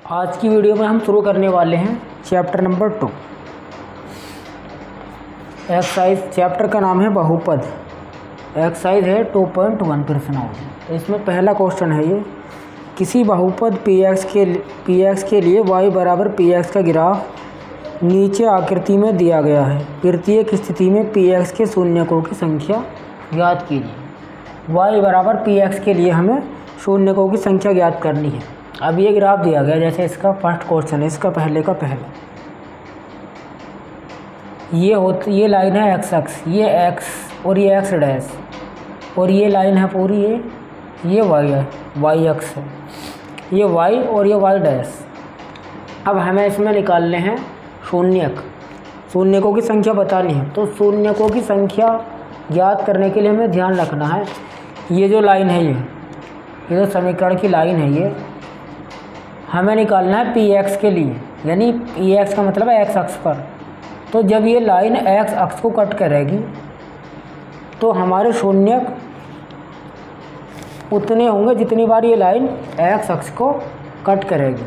आज की वीडियो में हम शुरू करने वाले हैं चैप्टर नंबर 2 एक्सरसाइज। चैप्टर का नाम है बहुपद। एक्सरसाइज है 2.1 प्रश्नावली। तो इसमें पहला क्वेश्चन है ये, किसी बहुपद px के लिए y बराबर px का ग्राफ नीचे आकृति में दिया गया है। प्रत्येक स्थिति में px के शून्यकों की संख्या ज्ञात कीजिए। y बराबर px के लिए हमें शून्यकों की संख्या ज्ञात करनी है। अब ये ग्राफ दिया गया, जैसे इसका फर्स्ट क्वेश्चन है, इसका पहले का पहला ये लाइन है एक्स अक्ष, ये एक्स और ये एक्स डैश, और ये लाइन है पूरी ये वाई है, वाई अक्ष है, ये वाई और ये वाई डैश। अब हमें इसमें निकालने हैं शून्यकों की संख्या बतानी है। तो शून्यकों की संख्या ज्ञात करने के लिए हमें ध्यान रखना है, ये जो लाइन है ये जो समीकरण की लाइन है, ये हमें निकालना है px के लिए, यानी px का मतलब है x अक्ष पर। तो जब ये लाइन x अक्ष को कट करेगी तो हमारे शून्यक उतने होंगे जितनी बार ये लाइन x अक्ष को कट करेगी।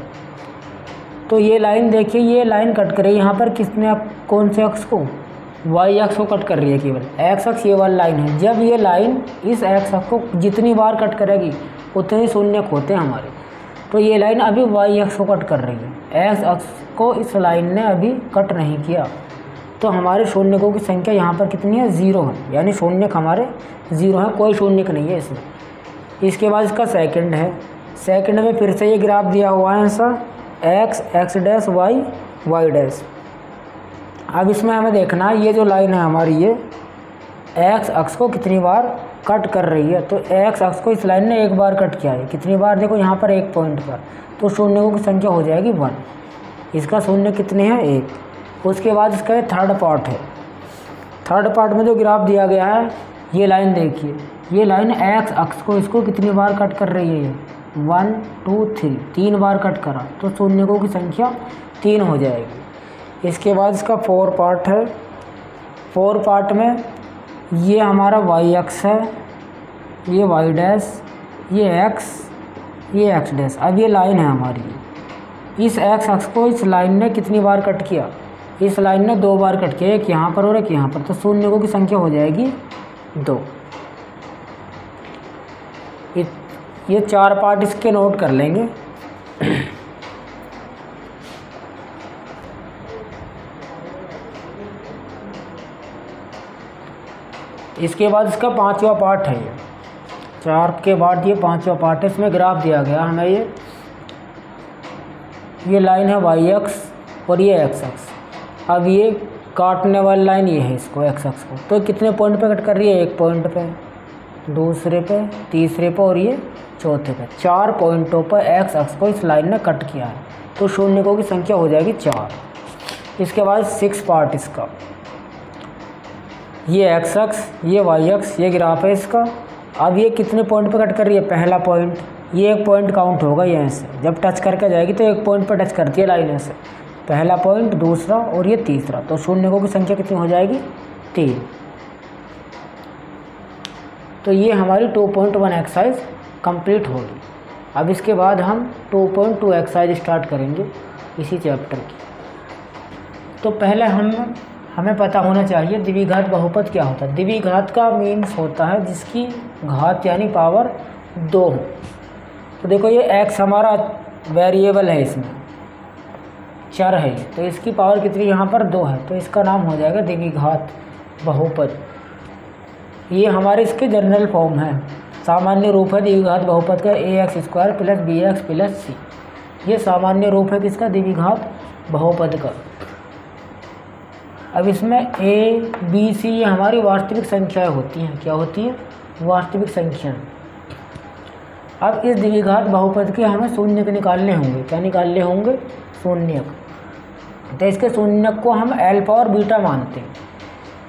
तो ये लाइन देखिए, ये लाइन कट करेगी यहाँ पर कौन से अक्ष को? y अक्ष को कट कर रही है केवल। x अक्ष ये वाली लाइन है। जब ये लाइन इस x अक्ष को जितनी बार कट करेगी उतने शून्यक होते हैं हमारे। तो ये लाइन अभी y अक्ष को कट कर रही है, x अक्ष को इस लाइन ने अभी कट नहीं किया। तो हमारे शून्यकों की संख्या यहाँ पर कितनी है? 0 है, यानी शून्यक हमारे 0 है, कोई शून्यक नहीं है इसमें। इसके बाद इसका सेकंड है। सेकंड में फिर से ये ग्राफ दिया हुआ है ऐसा, x डैश y डैश। अब इसमें हमें देखना है ये जो लाइन है हमारी, ये x अक्ष को कितनी बार कट कर रही है। तो x अक्ष को इस लाइन ने एक बार कट किया है, कितनी बार? देखो यहाँ पर एक पॉइंट पर। तो शून्यकों की संख्या हो जाएगी 1। इसका शून्य कितने हैं? 1। उसके बाद इसका ये थर्ड पार्ट है। थर्ड पार्ट में जो ग्राफ दिया गया है, ये लाइन देखिए, ये लाइन x अक्ष को इसको कितनी बार कट कर रही है? ये 1 2 3, 3 बार कट करा, तो शून्यकों की संख्या 3 हो जाएगी। इसके बाद इसका 4 पार्ट है। 4 पार्ट में ये हमारा y अक्ष है, ये y डैश, ये x डैश। अब ये लाइन है हमारी, इस x अक्ष को इस लाइन ने कितनी बार कट किया? इस लाइन ने 2 बार कट किया, एक यहाँ पर और एक यहाँ पर। तो शून्यकों की संख्या हो जाएगी 2। ये 4 पार्ट इसके नोट कर लेंगे। इसके बाद इसका 5वां पार्ट है, ये 4 के बाद ये 5वां पार्ट है। इसमें ग्राफ दिया गया हमें, ये लाइन है y अक्ष और ये x अक्ष। अब ये काटने वाली लाइन ये है, इसको x अक्ष को। तो कितने पॉइंट पे कट कर रही है? एक पॉइंट पे, दूसरे पे, तीसरे पे और ये चौथे पे। 4 पॉइंटों पर x अक्ष को इस लाइन ने कट किया है। तो शून्यकों की संख्या हो जाएगी 4। इसके बाद 6 पार्ट इसका, ये x अक्ष, ये y अक्ष, ये ग्राफ है इसका। अब ये कितने पॉइंट पे कट कर रही है? पहला पॉइंट, ये एक पॉइंट काउंट होगा यहाँ से, जब टच करके जाएगी तो एक पॉइंट पे टच करती है लाइन ऐसे। पहला पॉइंट, दूसरा और ये तीसरा। तो शून्यकों की संख्या कितनी हो जाएगी? 3। तो ये हमारी 2.1 एक्सरसाइज कंप्लीट होगी। अब इसके बाद हम 2.2 एक्सरसाइज स्टार्ट करेंगे इसी चैप्टर की। तो पहले हमें पता होना चाहिए द्विघात बहुपद क्या होता है। द्विघात का मीन्स होता है जिसकी घात यानी पावर 2 हो। तो देखो ये x हमारा वेरिएबल है, इसमें चर है, तो इसकी पावर कितनी यहाँ पर? 2 है। तो इसका नाम हो जाएगा द्विघात बहुपद। ये हमारे इसके जनरल फॉर्म है, सामान्य रूप है द्विघात बहुपद का ax² + bx + c। ये सामान्य रूप है किसका? द्विघात बहुपद का। अब इसमें a b c ये हमारी वास्तविक संख्याएं होती हैं। क्या होती है? वास्तविक संख्याएं। अब इस द्विघात बहुपद के हमें शून्यक निकालने होंगे। क्या निकालने होंगे? शून्यक। तो इसके शून्यक को हम अल्फा और बीटा मानते हैं।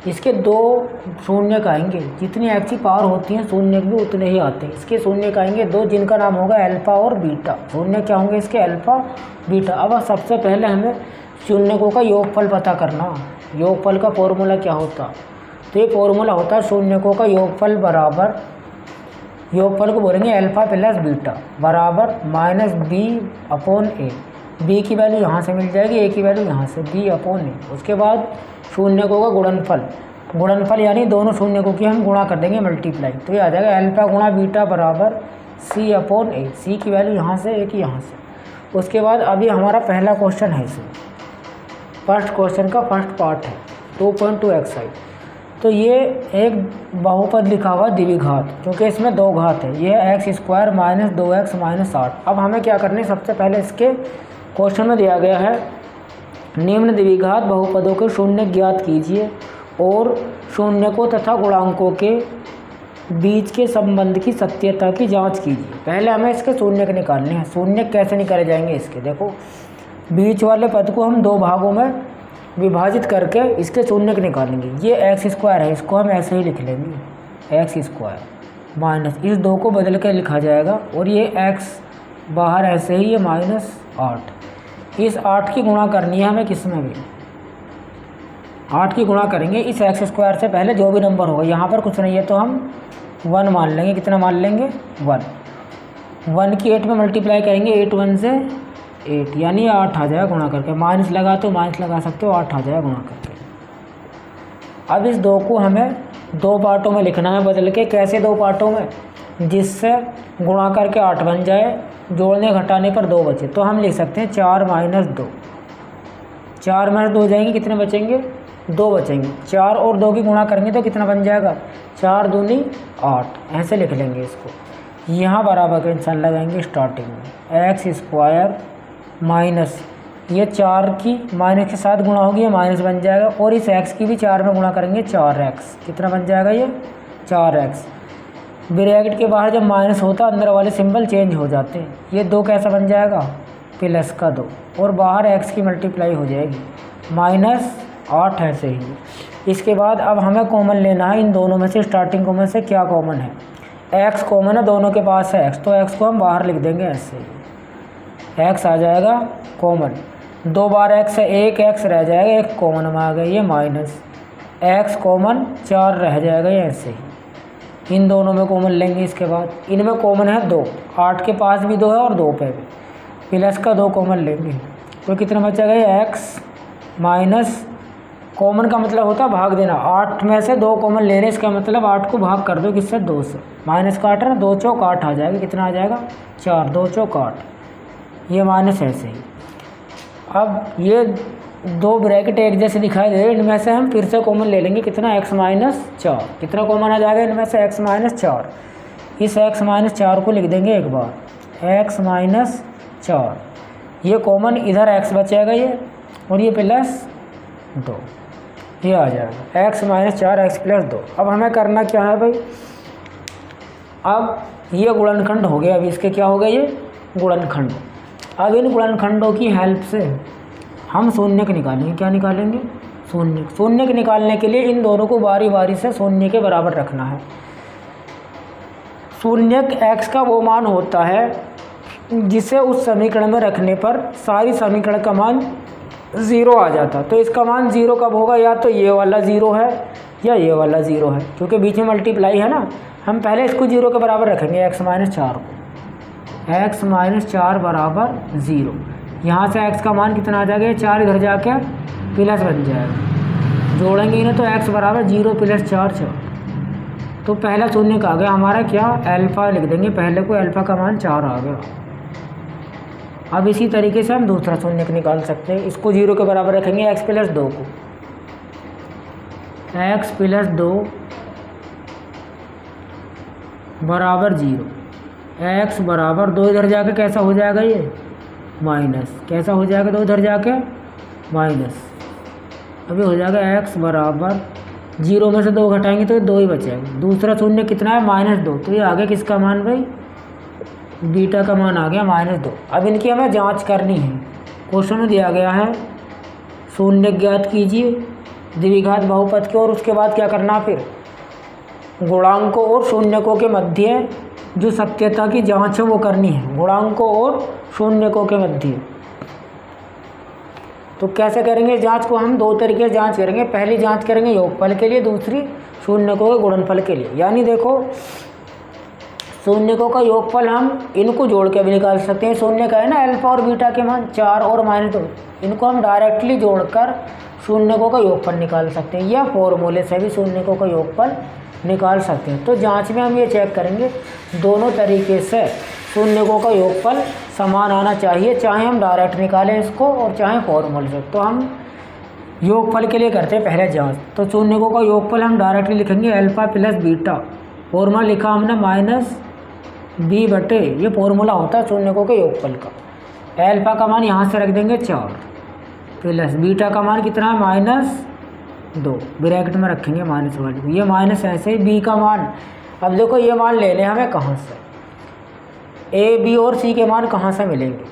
इसके 2 शून्यक आएंगे, जितनी x की पावर होती है शून्यक भी उतने ही आते हैं। इसके शून्यक आएंगे 2, जिनका नाम होगा अल्फा और बीटा। शून्य क्या होंगे इसके? Alpha beta. अब सबसे पहले हमें शून्यकों का योगफल पता करना। योगफल का फॉर्मूला क्या होता? तो ये फॉर्मूला होता है शून्यकों का योगफल बराबर योगफल को बोलेंगे अल्फा प्लस बीटा बराबर माइनस बी अपॉन ए। बी की वैल्यू यहाँ से मिल जाएगी, ए की वैल्यू यहाँ से, बी अपॉन ए। उसके बाद शून्यकों का गुणनफल, गुणनफल यानी दोनों शून्यकों की हम गुणा कर देंगे मल्टीप्लाई, तो ये आ जाएगा अल्फा गुणा बीटा बराबर सी अपॉन ए। सी की वैल्यू यहाँ से, ए की यहाँ से। उसके बाद अभी हमारा पहला क्वेश्चन है, इसमें फर्स्ट क्वेश्चन का फर्स्ट पार्ट है 2.2 एक्साइज। तो ये एक बहुपद लिखा हुआ द्विघात, क्योंकि इसमें दो घात है, ये x square minus 2x minus 8। अब हमें क्या करना है, सबसे पहले इसके क्वेश्चन में दिया गया है निम्न द्विघात बहुपदों के शून्य ज्ञात कीजिए और शून्यकों तथा गुणांकों के बीच के संबंध की सत्यता की जांच कीजिए। पहले हमें इसके शून्य निकालने हैं। शून्य कैसे निकाले जाएंगे इसके, देखो बीच वाले पद को हम दो भागों में विभाजित करके इसके शून्य निकालेंगे। ये एक्स स्क्वायर है, इसको हम ऐसे ही लिख लेंगे, एक्स स्क्वायर माइनस इस दो को बदल के लिखा जाएगा, और ये एक्स बाहर ऐसे ही, ये माइनस 8। इस 8 की गुणा करनी है हमें, किस में भी 8 की गुणा करेंगे इस एक्स स्क्वायर से। पहले जो भी नंबर होगा, यहाँ पर कुछ नहीं है तो हम 1 मान लेंगे। कितना मान लेंगे, 1 की 8 में मल्टीप्लाई करेंगे, 8 1 से 8 यानी 8 आ जाएगा गुणा करके। माइनस लगा तो माइनस लगा सकते हो, 8 आ जाएगा गुणा करके। अब इस 2 को हमें 2 पार्टों में लिखना है बदल के। कैसे 2 पार्टों में, जिससे गुणा करके 8 बन जाए, जोड़ने घटाने पर 2 बचे, तो हम लिख सकते हैं 4 माइनस 2। 4 माइनस 2 हो जाएंगे, कितने बचेंगे, 2 बचेंगे। 4 और 2 की गुणा करेंगे तो कितना बन जाएगा, 4 दूनी 8। ऐसे लिख लेंगे इसको। यहाँ बराबर का निशान लगाएंगे स्टार्टिंग में, एक्स स्क्वायर माइनस ये 4 की माइनस के साथ गुणा होगी, ये माइनस बन जाएगा, और इस x की भी 4 में गुणा करेंगे, 4x। कितना बन जाएगा, ये 4x। ब्रैकेट के बाहर जब माइनस होता अंदर वाले सिंबल चेंज हो जाते हैं। ये 2 कैसा बन जाएगा, प्लस का 2, और बाहर x की मल्टीप्लाई हो जाएगी, माइनस 8 ऐसे ही। इसके बाद अब हमें कॉमन लेना है इन दोनों में से, स्टार्टिंग कॉमन से क्या कॉमन है, x कॉमन है, दोनों के पास है x, तो x को हम बाहर लिख देंगे ऐसे ही, x आ जाएगा कॉमन। 2 बार x है, 1 x रह जाएगा, 1 कॉमन में आ गया, ये माइनस x कॉमन 4 रह जाएगा, ये ऐसे ही। इन दोनों में कॉमन लेंगे। इसके बाद इनमें कॉमन है 2, 8 के पास भी 2 है और 2 पे भी, प्लस का 2 कॉमन लेंगे, तो कितना बचेगा, ये x माइनस, कॉमन का मतलब होता है भाग देना, 8 में से 2 कॉमन ले रहे, इसका मतलब 8 को भाग कर दो किससे, 2 से। माइनस का 8 है, 2 चौक 8 आ जाएगा, कितना आ जाएगा, 4, 2 चौक 8, ये माइनस ऐसे ही। अब ये 2 ब्रैकेट एक जैसे दिखाई दे रहे हैं, इनमें से हम फिर से कॉमन ले लेंगे, कितना, x माइनस 4। कितना कॉमन आ जाएगा इनमें से, x माइनस 4। इस x माइनस 4 को लिख देंगे एक बार, x माइनस 4, ये कॉमन, इधर x बचेगा ये, और ये प्लस 2, ये आ जाएगा x माइनस 4 x प्लस 2। अब हमें करना क्या है भाई, अब ये गुणनखंड हो गया, अभी इसके क्या हो गए, ये गुणनखंड। अब इन गुणनखंडों की हेल्प से हम शून्य के निकालेंगे। क्या निकालेंगे, शून्य। शून्य के निकालने के लिए इन दोनों को बारी बारी से शून्य के बराबर रखना है। शून्य x का वो मान होता है जिसे उस समीकरण में रखने पर सारी समीकरण का मान 0 आ जाता। तो इसका मान 0 कब होगा, या तो ये वाला 0 है या ये वाला 0 है, क्योंकि बीच में मल्टीप्लाई है ना। हम पहले इसको 0 के बराबर रखेंगे, x माइनस 4 को, x माइनस 4 बराबर 0। यहाँ से x का मान कितना आ जाएगा, 4 इधर जाके प्लस बन जाएगा, जोड़ेंगे इन्हें तो x बराबर 0 प्लस 4 4। तो पहला शून्य का आ गया हमारा क्या, अल्फ़ा लिख देंगे पहले को, अल्फ़ा का मान 4 आ गया। अब इसी तरीके से हम दूसरा शून्य निकाल सकते हैं। इसको 0 के बराबर रखेंगे, x प्लस 2 को, x प्लस 2 बराबर 0, x बराबर 2 इधर जाके कैसा हो जाएगा, ये माइनस, कैसा हो जाएगा 2 इधर जाके माइनस, अभी हो जाएगा x बराबर 0 में से 2 घटाएंगे तो 2 ही बचेगा। दूसरा शून्य कितना है, -2, तो ये आ गया किसका मान भाई, बीटा का मान आ गया -2। अब इनकी हमें जांच करनी है। क्वेश्चन में दिया गया है शून्य ज्ञात कीजिए द्विघात बहुपद के, और उसके बाद क्या करना, फिर गुणांकों और शून्यकों के मध्य जो सत्यता की जांच है वो करनी है, गुणांकों और शून्यकों के मध्य। तो कैसे करेंगे जांच को, हम 2 तरीके से जांच करेंगे। पहली जांच करेंगे योगफल के लिए, दूसरी शून्यकों के गुणनफल के लिए। यानी देखो शून्यकों का योगफल हम इनको जोड़ के भी निकाल सकते हैं। शून्य का है ना अल्फा और बीटा के मान 4 और -2, इनको हम डायरेक्टली जोड़कर शून्यकों का योगफल निकाल सकते हैं, या फॉर्मूले से भी शून्यकों का योगफल निकाल सकते हैं। तो जांच में हम ये चेक करेंगे दोनों तरीके से शून्यकों का योगफल समान आना चाहिए, चाहे हम डायरेक्ट निकालें इसको और चाहे फॉर्मूले से। तो हम योगफल के लिए करते हैं पहले जांच। तो शून्यकों का योगफल हम डायरेक्टली लिखेंगे अल्फा प्लस बीटा, फॉर्मूला लिखा हमने -b/, ये फॉर्मूला होता है शून्यकों के योगफल का। अल्फा का मान यहाँ से रख देंगे 4 प्लस बीटा का मान कितना है -2, ब्रैकेट में रखेंगे माइनस वाली, ये माइनस ऐसे ही बी का मान। अब देखो ये मान ले लें हमें कहाँ से, ए बी और सी के मान कहाँ से मिलेंगे।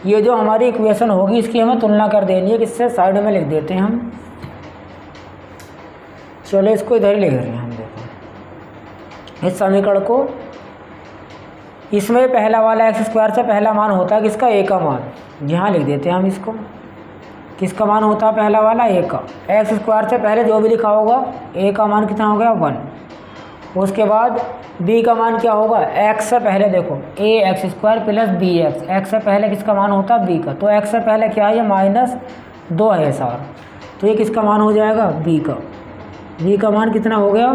ये जो हमारी इक्वेशन होगी इसकी हमें तुलना कर देनी है, किससे साइड में लिख देते हैं हम। चलो इसको इधर ही लिख रहे हैं हम। देखो इस समीकरण को, इसमें पहला वाला x² से पहला मान होता है किसका, a का मान, यहाँ लिख देते हैं हम इसको। किसका मान होता है पहला वाला, a का। x² से पहले जो भी लिखा होगा, a का मान कितना हो गया 1। उसके बाद b का मान क्या होगा, x से पहले देखो ax² प्लस bx, x से पहले किसका मान होता है b का, तो x से पहले क्या है, ये -2 है सार, तो ये किसका मान हो जाएगा b का। b का मान कितना हो गया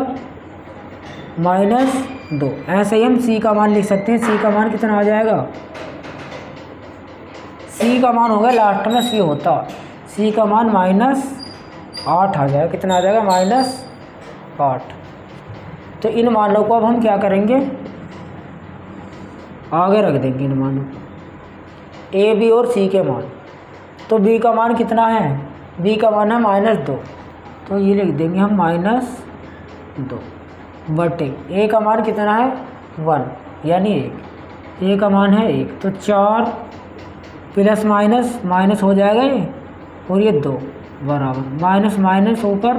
-2। ऐसे ही हम c का मान लिख सकते हैं, c का मान कितना आ जाएगा, c का मान होगा लास्ट में c होता, c का मान -8 आ जाएगा, कितना आ जाएगा -8। तो इन मानों को अब हम क्या करेंगे, आगे रख देंगे इन मानों को, a b और c के मान। तो b का मान कितना है, b का मान है -2, तो ये लिख देंगे हम -2 बटे a का मान कितना है 1 यानी 1, a का मान है 1, तो 4 प्लस माइनस हो जाएगा ये, और ये 2 बराबर माइनस माइनस ऊपर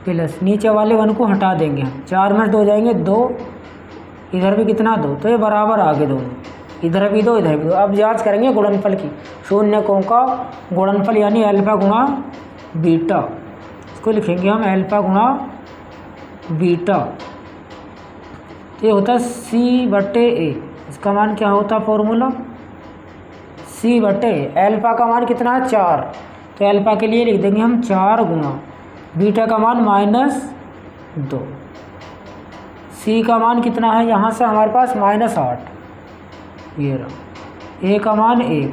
प्लस, नीचे वाले 1 को हटा देंगे हम, 4 में 2 हो जाएंगे 2, इधर भी कितना 2, तो ये बराबर आगे दोनों, इधर भी 2 इधर भी 2। अब जांच करेंगे गुणनफल की, शून्यकों का गुणनफल यानी अल्फा गुणा बीटा, इसको लिखेंगे हम अल्फा गुणा बीटा, तो ये होता है c/a। इसका मान क्या होता है फॉर्मूला, c/a। अल्फा का मान कितना है 4, तो अल्फा के लिए लिख देंगे हम 4 गुणा बीटा का मान -2, c का मान कितना है यहाँ से हमारे पास -8, ये रहा, a का मान 1।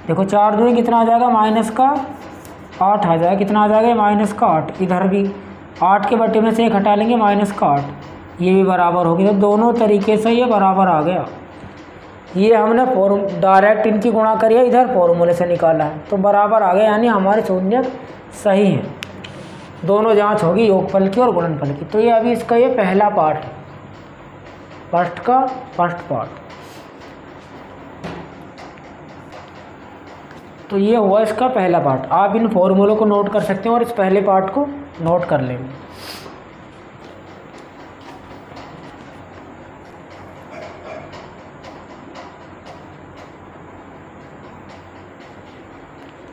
देखो 4 दूनी कितना आ जाएगा, -8 आ जाएगा, कितना आ जाएगा -8, इधर भी 8 के बटे में से 1 हटा लेंगे -8, ये भी बराबर होगी। तो दोनों तरीके से ये बराबर आ गया। ये हमने डायरेक्ट इनकी गुणा करी है, इधर फॉर्मूले से निकाला है, तो बराबर आ गया, यानी हमारे शून्यक सही हैं। दोनों जांच होगी योगफल की और गुणनफल की। तो ये अभी इसका ये पहला पार्ट है, फर्स्ट पार्ट। तो ये हुआ इसका पहला पार्ट। आप इन फॉर्मूलों को नोट कर सकते हैं और इस पहले पार्ट को नोट कर लेंगे।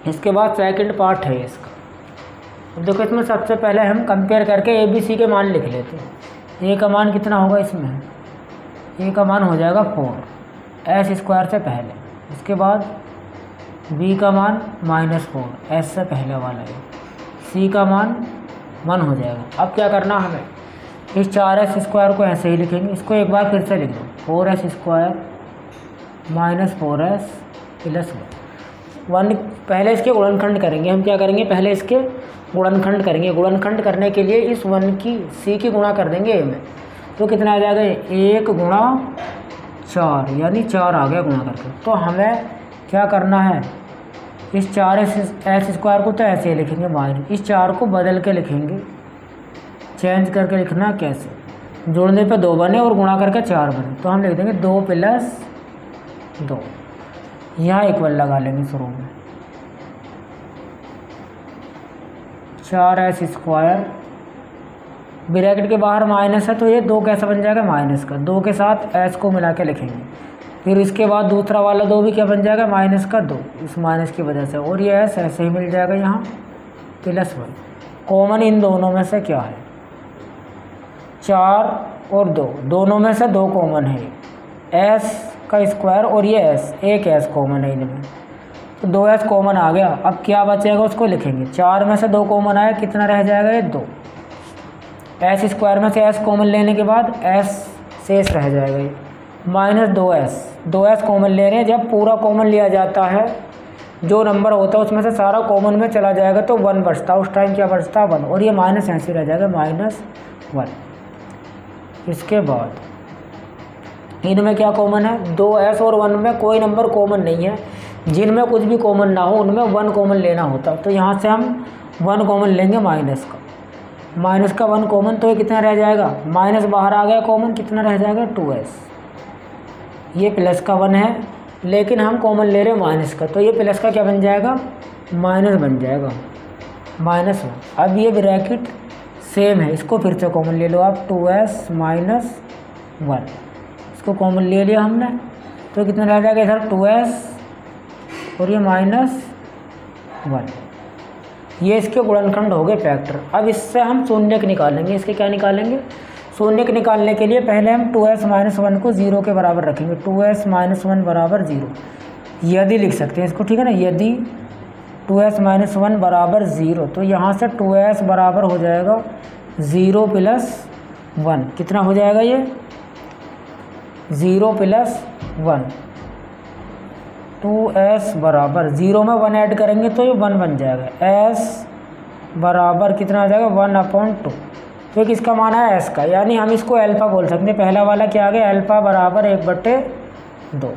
इसके बाद सेकंड पार्ट है इसका। अब देखो इसमें सबसे पहले हम कंपेयर करके ए बी सी के मान लिख लेते हैं। ए का मान कितना होगा इसमें, ए का मान हो जाएगा 4 s² से पहले, इसके बाद बी का मान -4 s से पहले वाला है, सी का मान 1 हो जाएगा। अब क्या करना हमें, इस 4s² को ऐसे ही लिखेंगे, इसको एक बार फिर से लिख दो, 4s² -4s प्लस 1। पहले इसके गुणनखंड करेंगे हम, क्या करेंगे पहले इसके गुणनखंड करेंगे। गुणनखंड करने के लिए इस 1 की सी की गुणा कर देंगे ए में, तो कितना आ जाएगा 1 गुणा 4 यानी 4 आ गया गुणा करके। तो हमें क्या करना है, इस 4s² को तो ऐसे ही लिखेंगे माइनस, इस 4 को बदल के लिखेंगे, चेंज करके लिखना कैसे, जोड़ने पे 2 बने और गुणा करके 4 बने, तो हम लिख देंगे 2 + 2, यहाँ इक्वल लगा लेंगे शुरू में, 4s², ब्रैकेट के बाहर माइनस है तो ये 2 कैसे बन जाएगा माइनस का, 2 के साथ s को मिला के लिखेंगे, फिर इसके बाद दूसरा वाला 2 भी क्या बन जाएगा माइनस का 2, इस माइनस की वजह से, और ये s ऐसे ही मिल जाएगा यहाँ +1। कॉमन इन दोनों में से क्या है, 4 और 2, दोनों में से 2 कॉमन है, एस का स्क्वायर और ये एस, एक एस कॉमन है इनमें, तो 2s कॉमन आ गया। अब क्या बचेगा उसको लिखेंगे, 4 में से 2 कॉमन आया, कितना रह जाएगा ये 2। एस स्क्वायर में से s कॉमन लेने के बाद s शेष रह जाएगा ये माइनस 2s कॉमन ले रहे हैं। जब पूरा कॉमन लिया जाता है, जो नंबर होता है उसमें से सारा कॉमन में चला जाएगा तो 1 बचता है, उस टाइम क्या बचता है 1, और ये माइनस ऐसे रह जाएगा -1। इसके बाद इनमें क्या कॉमन है, 2s और 1 में कोई नंबर कॉमन नहीं है, जिनमें कुछ भी कॉमन ना हो उनमें 1 कॉमन लेना होता। तो यहाँ से हम 1 कॉमन लेंगे, माइनस का 1 कॉमन, तो ये कितना रह जाएगा, माइनस बाहर आ गया कॉमन, कितना रह जाएगा 2s। ये प्लस का 1 है लेकिन हम कॉमन ले रहे हैं माइनस का, तो ये प्लस का क्या बन जाएगा, माइनस बन जाएगा, -1। अब ये ब्रैकेट सेम है, इसको फिर से कॉमन ले लो आप, 2s - 1, इसको कॉमन ले लिया हमने, तो कितना रह जाएगा इधर 2s और ये -1। ये इसके गुणनखंड हो गए फैक्टर। अब इससे हम शून्यक निकालेंगे, इसके क्या निकालेंगे, शून्यक निकालने के लिए पहले हम 2s - 1 को 0 के बराबर रखेंगे, 2s - 1 बराबर 0, यदि लिख सकते हैं इसको, ठीक है ना, यदि 2s - 1 बराबर 0, तो यहाँ से 2s बराबर हो जाएगा 0 + 1, कितना हो जाएगा ये 0 + 1, 2s बराबर 0 में 1 ऐड करेंगे तो ये 1 बन जाएगा, s बराबर कितना आ जाएगा 1/2। तो किसका मान है s का, यानी हम इसको अल्फ़ा बोल सकते हैं। पहला वाला क्या आ गया, अल्फ़ा बराबर 1/2।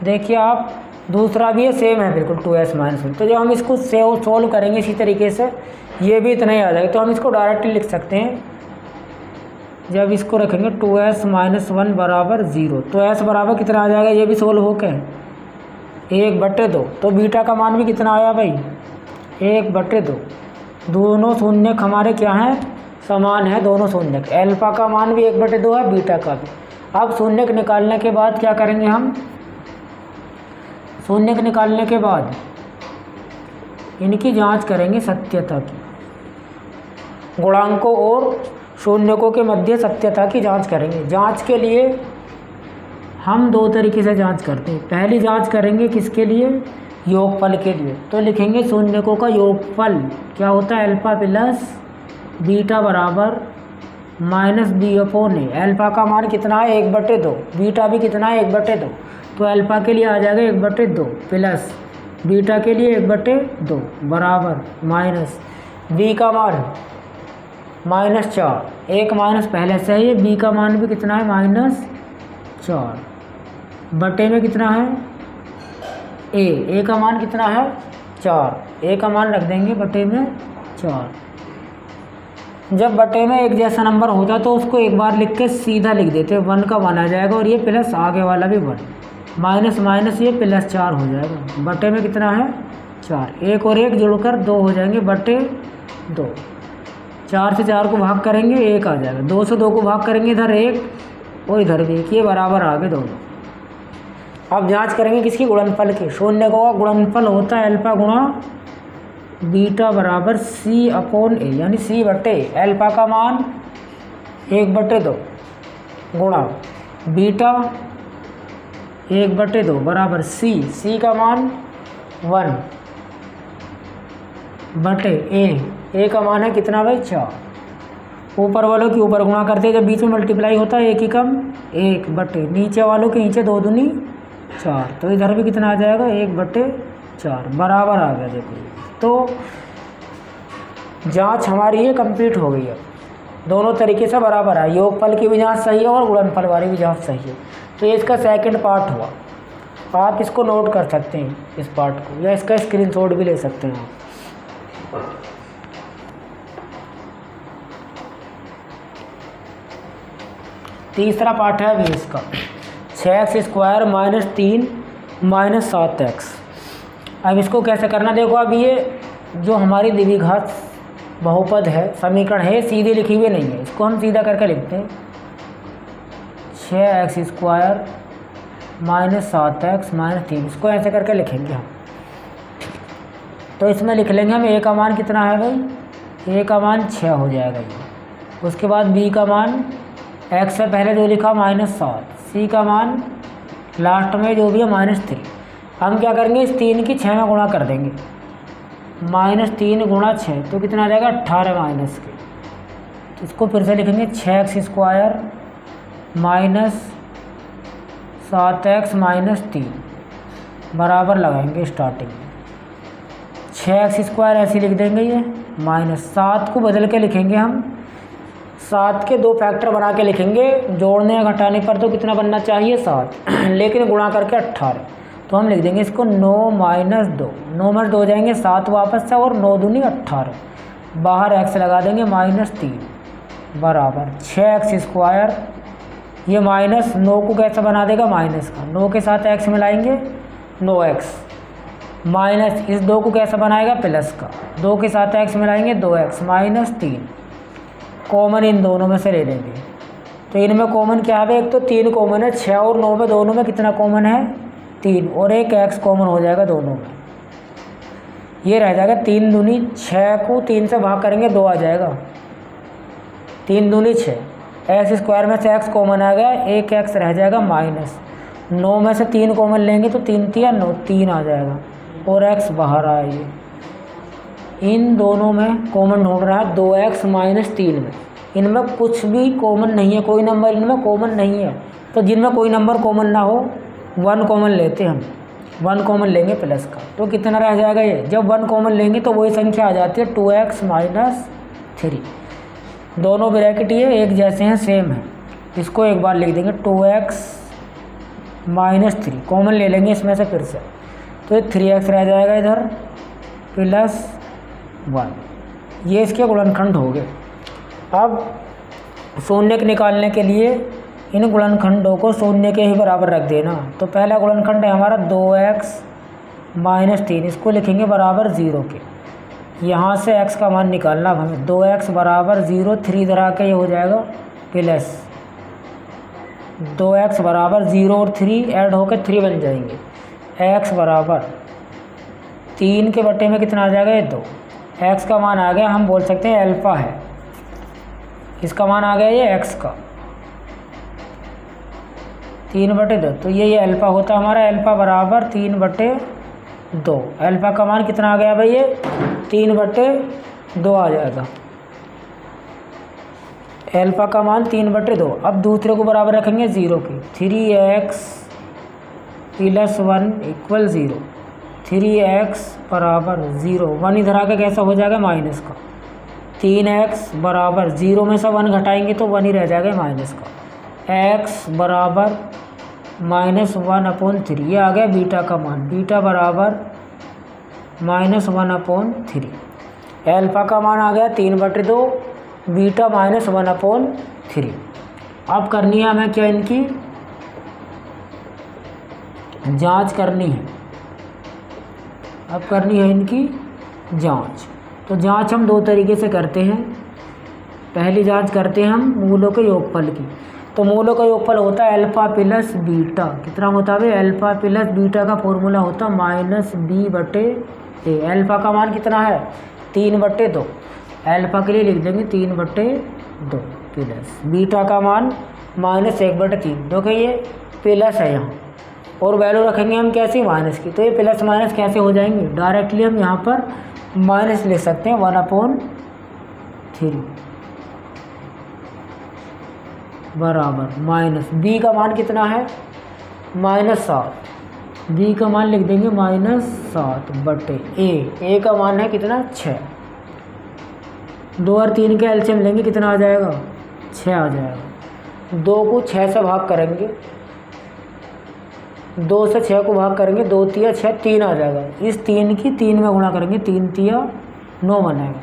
देखिए आप, दूसरा भी ये सेम है बिल्कुल, 2s - 1। तो जब हम इसको सोल्व करेंगे इसी तरीके से, ये भी इतना ही आ जाएगा, तो हम इसको डायरेक्टली लिख सकते हैं। जब इसको रखेंगे 2s - 1 बराबर 0, तो s बराबर कितना आ जाएगा, ये भी सोल्व हो के 1/2। तो बीटा का मान भी कितना आया भाई, 1/2। दोनों शून्यक हमारे क्या हैं, समान है दोनों शून्यक, अल्फ़ा का मान भी 1/2 है, बीटा का भी। अब शून्यक निकालने के बाद क्या करेंगे हम, शून्यक निकालने के बाद इनकी जांच करेंगे सत्यता की, गुणांकों और शून्यकों के मध्य सत्यता की जांच करेंगे। जांच के लिए हम 2 तरीके से जांच करते हैं। पहली जांच करेंगे किसके लिए, योगफल के लिए, तो लिखेंगे शून्यकों का योगफल क्या होता है, अल्फ़ा + बीटा बराबर -b/a। अल्फ़ा का मान कितना है 1/2, बीटा भी कितना है 1/2, तो अल्फ़ा के लिए आ जाएगा 1/2 प्लस बीटा के लिए 1/2 बराबर माइनस बी का मान -4, एक माइनस पहले से है, बी का मान भी कितना है -4 बटे में कितना है ए का मान कितना है 4, ए का मान रख देंगे बटे में 4। जब बटे में एक जैसा नंबर होता तो उसको एक बार लिख के सीधा लिख देते, 1 का 1 आ जाएगा और ये प्लस आगे वाला भी 1, माइनस माइनस ये +4 हो जाएगा, बटे में कितना है 4, 1 और 1 जुड़कर 2 हो जाएंगे बटे 2। 4 से 4 को भाग करेंगे 1 आ जाएगा, 2 से 2 को भाग करेंगे इधर 1 और इधर भी 1, ये बराबर आ गए दोनों। अब जांच करेंगे किसकी, गुणनफल की। शून्यकों का गुणनफल होता है अल्फ़ा गुणा बीटा बराबर c/a, यानी c बटे अल्फ़ा का मान 1/2 गुणा बीटा 1/2 बराबर c का मान 1 बटे a का मान है कितना भाई 4। ऊपर वालों की ऊपर गुणा करते हैं, जब बीच में मल्टीप्लाई होता है 1 ही कम 1 बटे नीचे वालों के नीचे 2 दूनी 4, तो इधर भी कितना आ जाएगा 1/4 बराबर आ गया। देखो तो जांच हमारी ये कंप्लीट हो गई है, दोनों तरीके से बराबर है, योगफल की भी जांच सही है और गुणनफल वाली भी जांच सही है। तो ये इसका सेकंड पार्ट हुआ, आप इसको नोट कर सकते हैं इस पार्ट को, या इसका स्क्रीनशॉट भी ले सकते हैं आप। तीसरा पार्ट है अभी इसका 6x² -3 -7x। अब इसको कैसे करना, देखो अब ये जो हमारी द्विघात बहुपद है, समीकरण है, सीधे लिखी हुई नहीं है, इसको हम सीधा करके लिखते हैं 6x² -7x -3, इसको ऐसे करके लिखेंगे हम। तो इसमें लिख लेंगे हम a का मान कितना है भाई, a का मान 6 हो जाएगा ये, उसके बाद b का मान x से पहले जो लिखा -7, c का मान लास्ट में जो भी है -3। हम क्या करेंगे, इस 3 की 6 में गुणा कर देंगे। -3 गुणा 6 तो कितना आ जाएगा 18 माइनस के। तो इसको फिर से लिखेंगे 6x² माइनस 7x माइनस 3 बराबर लगाएंगे स्टार्टिंग में। 6x² ऐसे लिख देंगे ये, माइनस 7 को बदल के लिखेंगे हम, 7 के 2 फैक्टर बना के लिखेंगे। जोड़ने या घटाने पर तो कितना बनना चाहिए 7, लेकिन गुणा करके 18। तो हम लिख देंगे इसको 9 माइनस 2, 9 में 2 जाएंगे 7 वापस से, और 9 दूनी 18, बाहर x लगा देंगे -3 बराबर 6x²। ये माइनस 9 को कैसे बना देगा माइनस का, 9 के साथ x मिलाएंगे 9x, माइनस इस 2 को कैसे बनाएगा प्लस का, 2 के साथ x मिलाएंगे 2x -3। कॉमन इन दोनों में से ले लेंगे, तो इनमें कॉमन क्या है, एक तो 3 कॉमन है, 6 और 9 में दोनों में कितना कॉमन है 3, और एक x कॉमन हो जाएगा दोनों में। ये रह जाएगा 3 दूनी 6 को 3 से भाग करेंगे 2 आ जाएगा, 3 दूनी 6, x² में से x कॉमन आ गया, एक x रह जाएगा माइनस 9 में से 3 कॉमन लेंगे तो 3 3 9 3 आ जाएगा, और x बाहर आए। इन दोनों में कॉमन ढूंढ रहा है 2x -3 में, इनमें कुछ भी कॉमन नहीं है, कोई नंबर इनमें कॉमन नहीं है। तो जिनमें कोई नंबर कॉमन ना हो 1 कॉमन लेते हम, 1 कॉमन लेंगे प्लस का, तो कितना रह जाएगा ये, जब 1 कॉमन लेंगे तो वही संख्या आ जाती है 2x -3। दोनों ब्रैकेट ये एक जैसे हैं, सेम है, इसको एक बार लिख देंगे 2x -3, कॉमन ले लेंगे इसमें से फिर से, तो ये 3x रह जाएगा इधर +1। ये इसके गुणनखंड हो गए। अब शून्य निकालने के लिए इन गुणनखंडों को शून्य के ही बराबर रख देना। तो पहला गुणनखंड है हमारा 2x -3, इसको लिखेंगे बराबर 0 के। यहाँ से x का मान निकालना अब हमें, 2x बराबर 0, 3 इधर आके ये हो जाएगा प्लस 2x बराबर 0 और 3 ऐड होकर 3 बन जाएंगे। x बराबर 3 के बटे में कितना आ जाएगा ये 2, x का मान आ गया, हम बोल सकते हैं अल्फ़ा है, इसका मान आ गया ये x का 3/2, तो ये अल्फ़ा होता है हमारा, अल्फ़ा बराबर 3/2। अल्फ़ा का मान कितना आ गया भाई, ये 3/2 आ जाएगा, अल्फ़ा का मान 3/2। अब दूसरे को बराबर रखेंगे 0 के, 3x + 1 = 0, 3x बराबर 0, 1 इधर आके कैसा हो जाएगा माइनस का, 3x बराबर 0 में से 1 घटाएंगे तो 1 ही रह जाएगा माइनस का, x बराबर -1/3। ये आ गया बीटा का मान, बीटा बराबर -1/3। अल्फ़ा का मान आ गया 3/2, बीटा -1/3। अब करनी है हमें क्या, इनकी जांच करनी है, अब करनी है इनकी जांच। तो जांच हम 2 तरीके से करते हैं। पहली जांच करते हैं हम मूलों के योगफल की। तो मूलों का योगफल होता है अल्फ़ा प्लस बीटा, कितना होता है, अल्फ़ा प्लस बीटा का फॉर्मूला होता है -b/a। अल्फ़ा का मान कितना है 3/2, अल्फ़ा के लिए लिख देंगे 3/2 प्लस बीटा का मान -1/3। देखो ये प्लस है यहाँ, और वैल्यू रखेंगे हम कैसी माइनस की, तो ये प्लस माइनस कैसे हो जाएंगे, डायरेक्टली हम यहाँ पर माइनस लिख सकते हैं 1/3 बराबर माइनस बी का मान कितना है -7, बी का मान लिख देंगे -7/a। ए का मान है कितना 6, 2 और 3 के एलसीएम लेंगे कितना आ जाएगा 6 आ जाएगा। 2 को 6 से भाग करेंगे, 2 से 6 को भाग करेंगे, 2 तिया 6, 3 आ जाएगा। इस 3 की 3 में गुणा करेंगे, 3 तिया 9 बनेगा।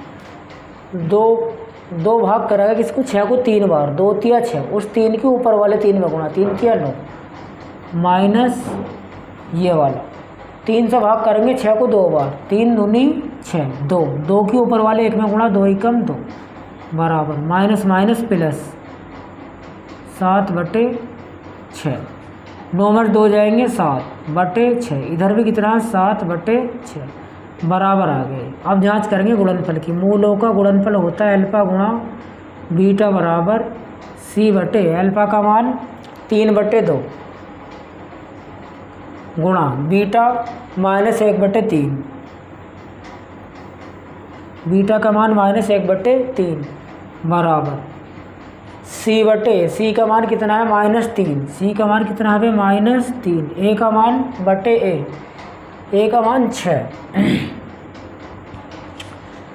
2 भाग करेगा किसको 6 को 3 बार, 2 तिया 6, उस 3 के ऊपर वाले 3 में गुणा, 3 तिया 9 माइनस ये वाला 3 से भाग करेंगे 6 को 2 बार, 3 दूनी 6, 2 के ऊपर वाले 1 में गुणा, 2 एकम 2 बराबर माइनस माइनस प्लस 7/6, 9 में 2 जाएंगे 7/6, इधर भी कितना 7/6 बराबर आ गए। अब जांच करेंगे गुणनफल की। मूलों का गुणनफल होता है अल्फ़ा गुणा बीटा बराबर c/, अल्फ़ा का मान 3/2, गुणा बीटा -1/3, बीटा का मान -1/3 बराबर सी का मान कितना है -3, सी का मान कितना है -3, ए का मान बटे ए का मान 6।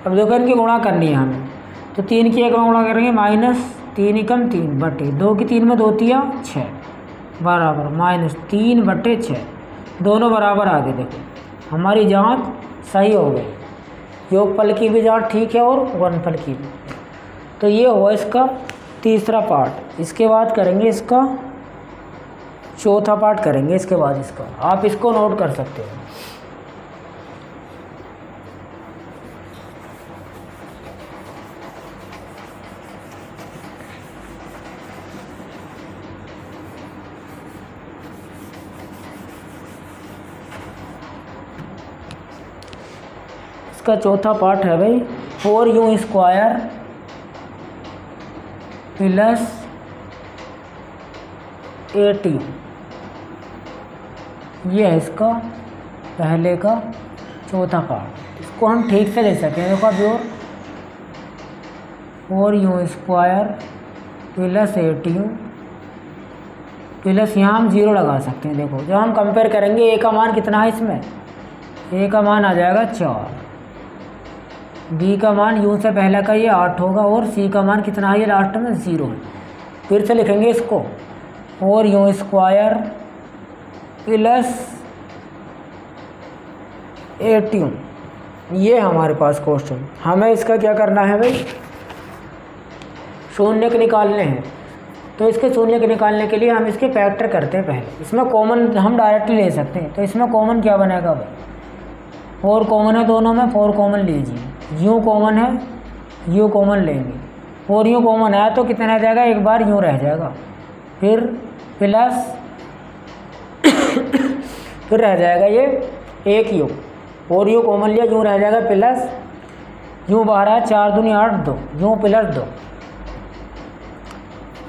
अब देखो इनकी गुणा करनी है हमें, तो 3 की 1 में गुणा करेंगे -3 × 3 बटे 2 की 3 में 2 तिया 6 बराबर -3/6, दोनों बराबर आ गए। देखो हमारी जांच सही हो गई, योगफल की भी जांच ठीक है और गुणनफल की भी। तो ये हुआ इसका तीसरा पार्ट। इसके बाद करेंगे इसका चौथा पार्ट करेंगे इसके बाद इसका, आप इसको नोट कर सकते हो। इसका चौथा पार्ट है भाई 4u² + 8u, ये है इसका पहले का चौथा पार्ट। इसको हम ठीक से ले सकते हैं। देखो अब 4u² + 8u प्लस यहाँ हम 0 लगा सकते हैं। देखो जब हम कंपेयर करेंगे, ए का मान कितना है इसमें, ए का मान आ जाएगा 4, बी का मान यू से पहले का ये 8 होगा और सी का मान कितना है ये लास्ट में 0 है। फिर से लिखेंगे इसको 4u² + 8u, ये हमारे पास क्वेश्चन। हमें इसका क्या करना है भाई, शून्य के निकालने हैं। तो इसके शून्य के निकालने के लिए हम इसके फैक्टर करते हैं पहले। इसमें कॉमन हम डायरेक्टली ले सकते हैं, तो इसमें कॉमन क्या बनेगा भाई, 4 कॉमन है दोनों में, 4 कॉमन लीजिए, यू कॉमन है, यू कॉमन लेंगे, 4u कॉमन है तो कितना रह जाएगा, एक बार यूँ रह जाएगा, फिर प्लस फिर रह जाएगा ये 1u, 4u कॉमन लिया, यूँ रह जाएगा प्लस, यूँ बाहर है 4 दूनी 8 2, यूँ प्लस 2।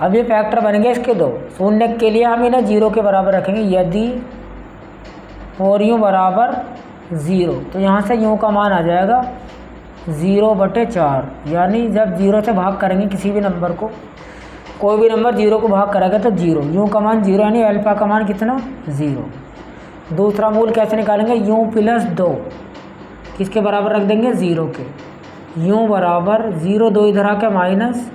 अब ये फैक्टर बनेंगे इसके 2। शून्य के लिए हम इन्हें 0 के बराबर रखेंगे। यदि 4u = 0 तो यहाँ से यूँ का मान आ जाएगा 0/4, यानी जब 0 से भाग करेंगे किसी भी नंबर को, कोई भी नंबर 0 को भाग करेगा तो 0, यूँ का मान 0, यानी अल्फा का मान कितना 0। दूसरा मूल कैसे निकालेंगे, यूँ प्लस 2 किसके बराबर रख देंगे 0 के, यूँ बराबर 0 2 इधर आके माइनस,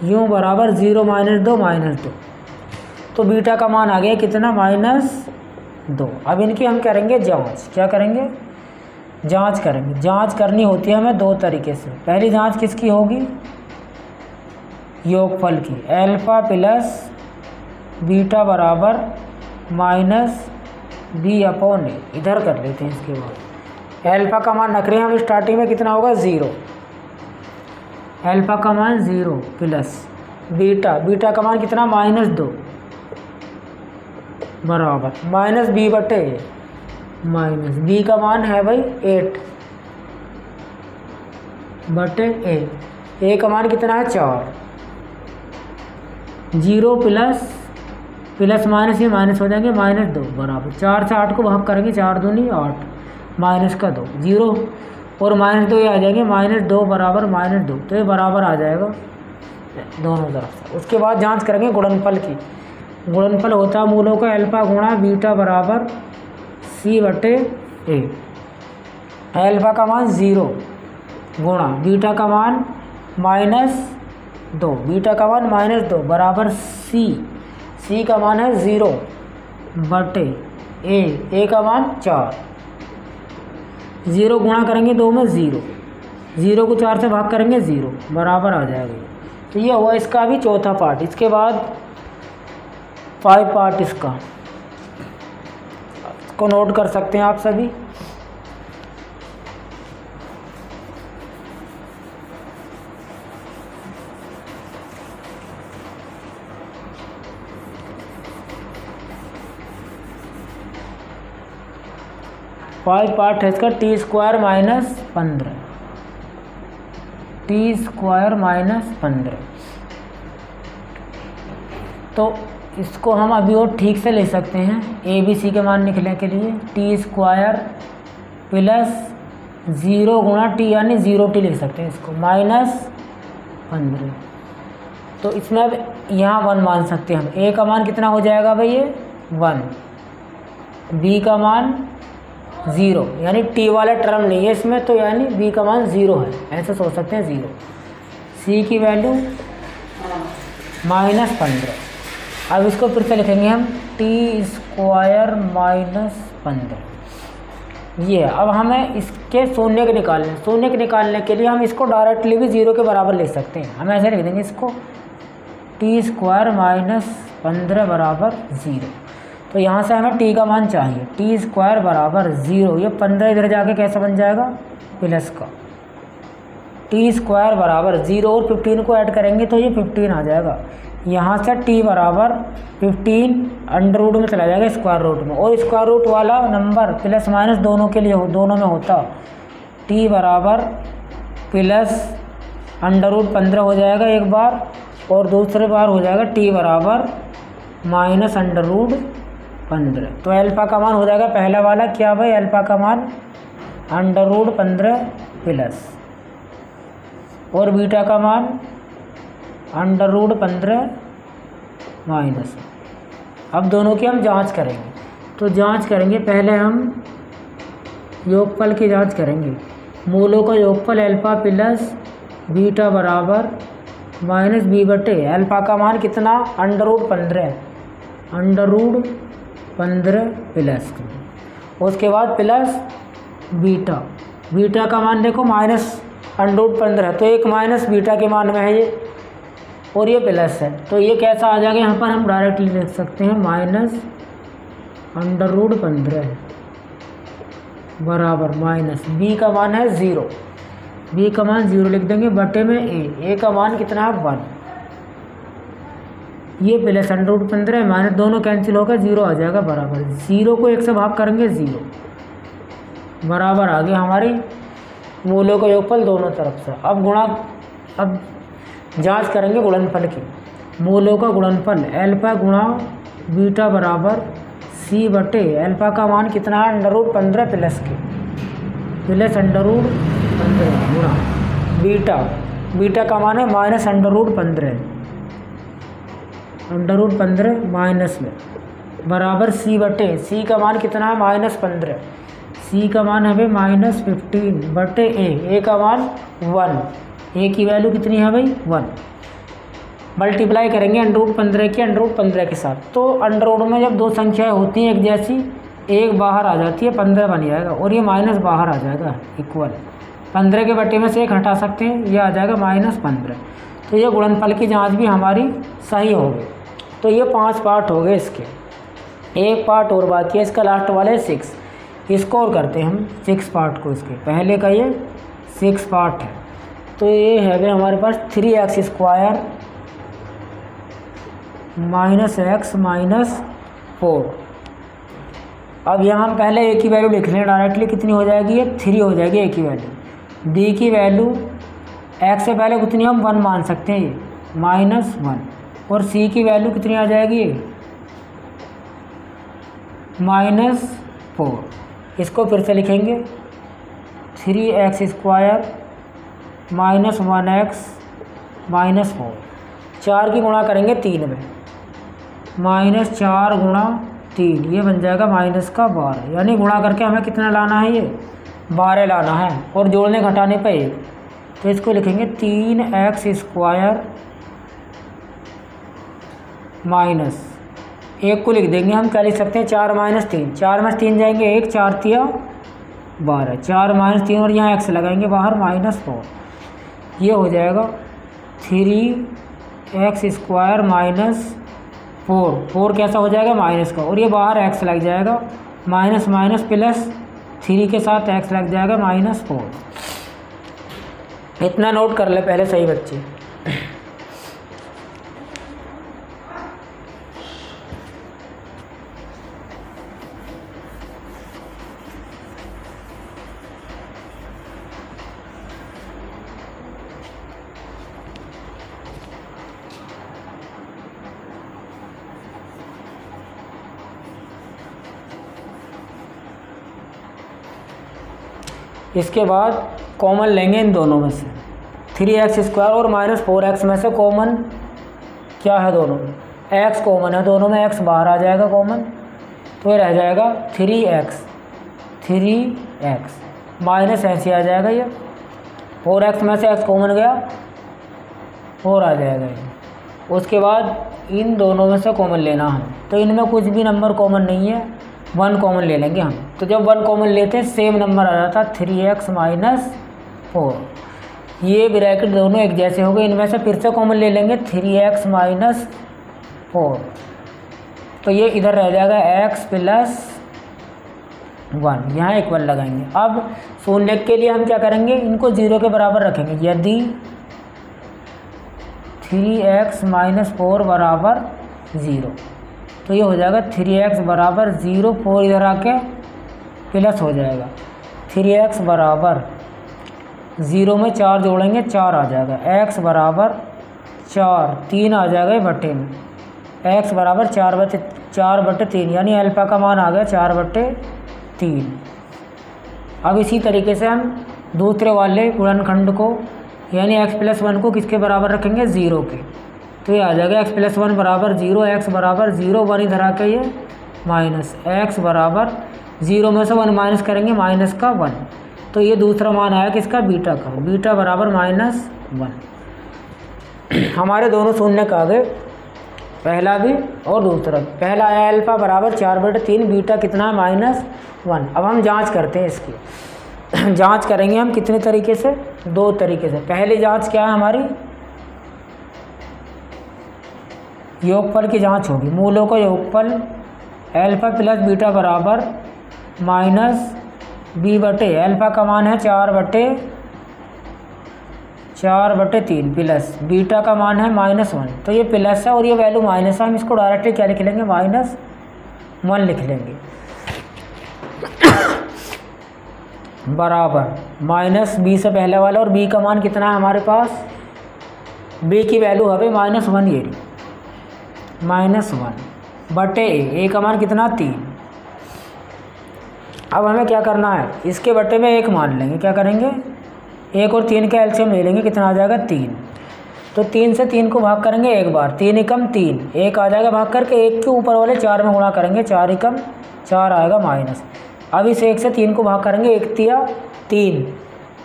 यूँ बराबर 0 - 2 -2। तो बीटा का मान आ गया कितना -2। अब इनकी हम करेंगे जांच। क्या करेंगे, जांच करेंगे। जांच करनी होती है हमें 2 तरीके से। पहली जांच किसकी होगी, योगफल की, अल्फा प्लस बीटा बराबर -b/a। इधर कर लेते हैं। इसके बाद अल्फा का मान रख रहे हैं हम स्टार्टिंग में, कितना होगा 0, अल्फा का मान 0 प्लस बीटा का मान कितना -2 बराबर -b/a, बी का मान है भाई 8/a, ए का मान कितना है 4, 0 प्लस माइनस, ये माइनस हो जाएंगे -2 बराबर 4 से 8 को भाग करेंगे, 4 दूनी 8 माइनस का 2, 0 और -2 ये आ जाएंगे -2 बराबर -2, तो ये बराबर आ जाएगा दोनों तरफ से। उसके बाद जांच करेंगे गुणनफल की। गुणनफल होता है मूलों का अल्फा गुणा बीटा बराबर c/a। अल्फा का मान 0 गुणा बीटा का मान -2, बीटा का मान -2 बराबर c का मान है 0/a, ए का मान 4, 0 गुणा करेंगे 2 में 0, 0 को 4 से भाग करेंगे 0 बराबर आ जाएगा। तो ये हुआ इसका भी चौथा पार्ट। इसके बाद 5 पार्ट इसको नोट कर सकते हैं आप सभी। फाइव पार्ट है इसका t² - 15, t² - 15। तो इसको हम अभी और ठीक से ले सकते हैं ए बी सी के मान निकलने के लिए। टी स्क्वायर प्लस 0 गुणा टी यानी 0t लिख सकते हैं इसको, -15। तो इसमें अब यहाँ 1 मान सकते हैं हम। ए का मान कितना हो जाएगा भाई, ये 1, बी का मान 0 यानी टी वाला टर्म नहीं है इसमें, तो यानी बी का मान 0 है, ऐसे सोच सकते हैं 0। सी की वैल्यू -15। अब इसको फिर से लिखेंगे हम टी स्क्वायर -15। ये अब हमें इसके शून्य के निकालने के लिए हम इसको डायरेक्टली भी 0 के बराबर ले सकते हैं। हम ऐसे लिख देंगे इसको टी स्क्वायर -15 बराबर 0। तो यहाँ से हमें टी का मान चाहिए, टी स्क्वायर बराबर 0। ये 15 इधर जाके कैसा बन जाएगा, प्लस का टी स्क्वायर बराबर 0 और 15 को ऐड करेंगे तो ये 15 आ जाएगा। यहाँ से टी बराबर 15 अंडर रूट में चला जाएगा स्क्वायर रूट में, और स्क्वायर रूट वाला नंबर प्लस माइनस दोनों के लिए दोनों में होता। टी बराबर प्लस अंडर रूट 15 हो जाएगा एक बार, और दूसरे बार हो जाएगा टी बराबर माइनस अंडर रूट 15। तो अल्फ़ा का मान हो जाएगा पहला वाला क्या भाई, अल्फ़ा का मान अंडर रूट 15 प्लस, और बीटा का मान अंडर रूट 15 माइनस। अब दोनों की हम जांच करेंगे। तो जांच करेंगे, पहले हम योगफल की जांच करेंगे। मूलों का योगफल अल्फ़ा प्लस बीटा बराबर माइनस बी बटे अल्फ़ा का मान कितना, under root 15, under root 15 plus, उसके बाद प्लस बीटा, बीटा का मान देखो माइनस अंडर रूट 15, तो एक माइनस बीटा के मान में है ये, और ये प्लस है, तो ये कैसा आ जाएगा, यहाँ पर हम डायरेक्टली लिख सकते हैं माइनस अंडर रूट 15 बराबर माइनस बी का मान है 0, बी का मान 0 लिख देंगे बटे में ए का मान कितना है 1, ये प्लस अंडर रूट 15 माइनस दोनों कैंसिल होकर 0 आ जाएगा बराबर, 0 को 1 से भाग करेंगे 0 बराबर आ गया हमारी मूलों का योगफल दोनों तरफ से। अब जांच करेंगे गुणनफल की। मूलों का गुणनफल अल्फ़ा गुणा बीटा बराबर सी बटे अल्फ़ा का मान कितना है, अंडर रूट 15 प्लस के प्लस अंडर रूट 15 गुणा बीटा, बीटा का मान है minus under root 15, under root 15 minus में बराबर सी बटे, सी का मान कितना है -15, सी का मान है भाई -15 बटे ए का मान 1, ए की वैल्यू कितनी है भाई 1। मल्टीप्लाई करेंगे अंडर रूट 15 की अंडर रूट 15 के साथ, तो अंडर रूट में जब दो संख्याएं होती हैं एक जैसी, एक बाहर आ जाती है 15 बन जाएगा, और ये माइनस बाहर आ जाएगा इक्वल 15 के बटे में से एक हटा सकते हैं, ये आ जाएगा -15। तो ये गुणनफल की जांच भी हमारी सही हो गई। तो ये 5 पार्ट हो गए इसके, एक पार्ट और बाकी है इसका लास्ट वाले 6, इसको और करते हैं हम 6 पार्ट को। इसके पहले का ये 6 पार्ट है। तो ये है भाई हमारे पास 3x स्क्वायर -x -4। अब यहाँ हम पहले ए की वैल्यू लिख लें डायरेक्टली, कितनी हो जाएगी, ये 3 हो जाएगी ए की वैल्यू। बी की वैल्यू x से पहले कितनी हम 1 मान सकते हैं, ये -1, और सी की वैल्यू कितनी आ जाएगी, -4। इसको फिर से लिखेंगे 3x स्क्वायर -1x -4, 4 की गुणा करेंगे 3 में, -4 गुणा 3, ये बन जाएगा -12, यानी गुणा करके हमें कितना लाना है, ये 12 लाना है, और जोड़ने घटाने पे 1। तो इसको लिखेंगे 3x स्क्वायर माइनस 1 को लिख देंगे हम, क्या लिख सकते हैं 4 - 3, 4 में 3 जाएंगे 1, 4 तिया 12, 4 - 3 और यहाँ x लगाएंगे बाहर -4, ये हो जाएगा 3x स्क्वायर -4, 4 कैसा हो जाएगा माइनस का, और ये बाहर x लग जाएगा, माइनस माइनस प्लस 3 के साथ x लग जाएगा -4। इतना नोट कर ले पहले सही बच्चे। इसके बाद कॉमन लेंगे इन दोनों में से 3x² और -4x में से कॉमन क्या है दोनों में, x कॉमन है दोनों में, x बाहर आ जाएगा कॉमन, तो ये रह जाएगा 3x माइनस ऐसे आ जाएगा ये 4x में से x कॉमन गया 4 आ जाएगा ये। उसके बाद इन दोनों में से कॉमन लेना हम, तो इनमें कुछ भी नंबर कॉमन नहीं है, 1 कॉमन ले लेंगे हम। तो जब 1 कॉमन लेते हैं सेम नंबर आ जाता 3x - 4। ये ब्रैकेट दोनों एक जैसे हो गए, इनमें से फिर से कॉमन ले लेंगे 3x - 4, तो ये इधर रह जाएगा x + 1, यहाँ इक्वल लगाएंगे। अब शून्य के लिए हम क्या करेंगे, इनको 0 के बराबर रखेंगे। यदि 3x - 4 बराबर 0, तो ये हो जाएगा 3x बराबर 0, 4 इधर आके प्लस हो जाएगा, 3x बराबर 0 में 4 जोड़ेंगे 4 आ जाएगा, x बराबर 4, 3 आ जाएगा ये बट्टे में, x बराबर 4/3, यानी अल्फा का मान आ गया 4/3। अब इसी तरीके से हम दूसरे वाले गुणनखंड को यानी x + 1 को किसके बराबर रखेंगे, 0 के, तो ये आ जाएगा x + 1 बराबर 0, x बराबर 0, 1 इधर आके ये माइनस, x बराबर 0 में से 1 माइनस करेंगे माइनस का 1, तो ये दूसरा मान आया किसका, बीटा का, बीटा बराबर -1। हमारे दोनों शून्य आ गए, पहला भी और दूसरा। पहला आया अल्फा बराबर 4/3, बीटा कितना है -1। अब हम जांच करते हैं इसकी। जांच करेंगे हम कितने तरीके से, 2 तरीके से। पहली जांच क्या है हमारी, योगफल की जांच होगी। मूलों का योगफल अल्फा + बीटा बराबर -b/, अल्फा का मान है 4/3 प्लस बीटा का मान है -1, तो ये प्लस है और ये वैल्यू माइनस है, हम इसको डायरेक्टली क्या लिख लेंगे, -1 लिख लेंगे, बराबर -b से पहले वाला, और b का मान कितना है हमारे पास, b की वैल्यू है -1, ये -1/a, का मान कितना 3। अब हमें क्या करना है, इसके बट्टे में 1 मान लेंगे, क्या करेंगे, 1 और 3 का एलसीएम ले लेंगे, कितना आ जाएगा 3, तो 3 से 3 को भाग करेंगे एक बार, 3 एकम 3, 1 आ जाएगा भाग करके, 1 के ऊपर वाले 4 में गुणा करेंगे, 4 एकम 4 आएगा माइनस। अब इस 1 से 3 को भाग करेंगे, 1 तिया 3,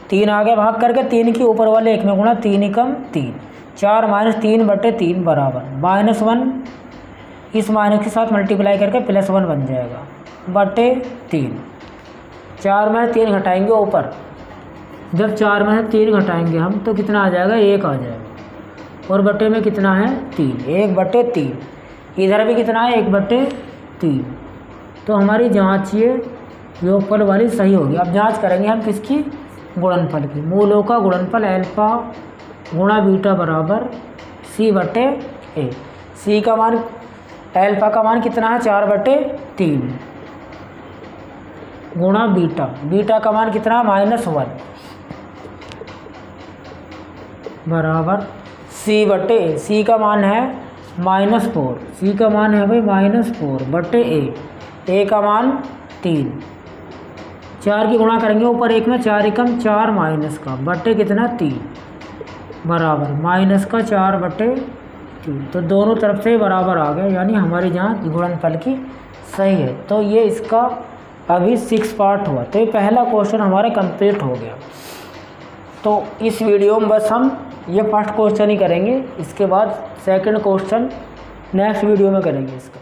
3 आ गया भाग करके, 3 के ऊपर वाले 1 में गुणा, 3 एकम 3, 4 - 3/3 बराबर -1, इस माइनस के साथ मल्टीप्लाई करके +1 बन जाएगा /3। 4 में 3 घटाएंगे ऊपर, जब 4 में से 3 घटाएंगे हम तो कितना आ जाएगा, 1 आ जाएगा, और बट्टे में कितना है 3, 1/3, इधर भी कितना है 1/3। तो हमारी जांच ये योगफल वाली सही होगी। अब जांच करेंगे हम किसकी, गुणनफल की। मूलों का गुणनफल अल्फा गुणा बीटा बराबर c/a, c का मान, अल्फा का मान कितना है 4/3 गुणा बीटा, बीटा का मान कितना -1 बराबर c/a, c का मान है -4, c का मान है भाई -4/a, a का मान 3, 4 की गुणा करेंगे ऊपर 1 में, 4 एकम 4 माइनस का बट्टे कितना 3 बराबर -4/3, तो दोनों तरफ से बराबर आ गए, यानी हमारी जांच गुणनफल की सही है। तो ये इसका अभी 6 पार्ट हुआ, तो ये पहला क्वेश्चन हमारा कंप्लीट हो गया। तो इस वीडियो में बस हम ये फर्स्ट क्वेश्चन ही करेंगे, इसके बाद सेकंड क्वेश्चन नेक्स्ट वीडियो में करेंगे इसका।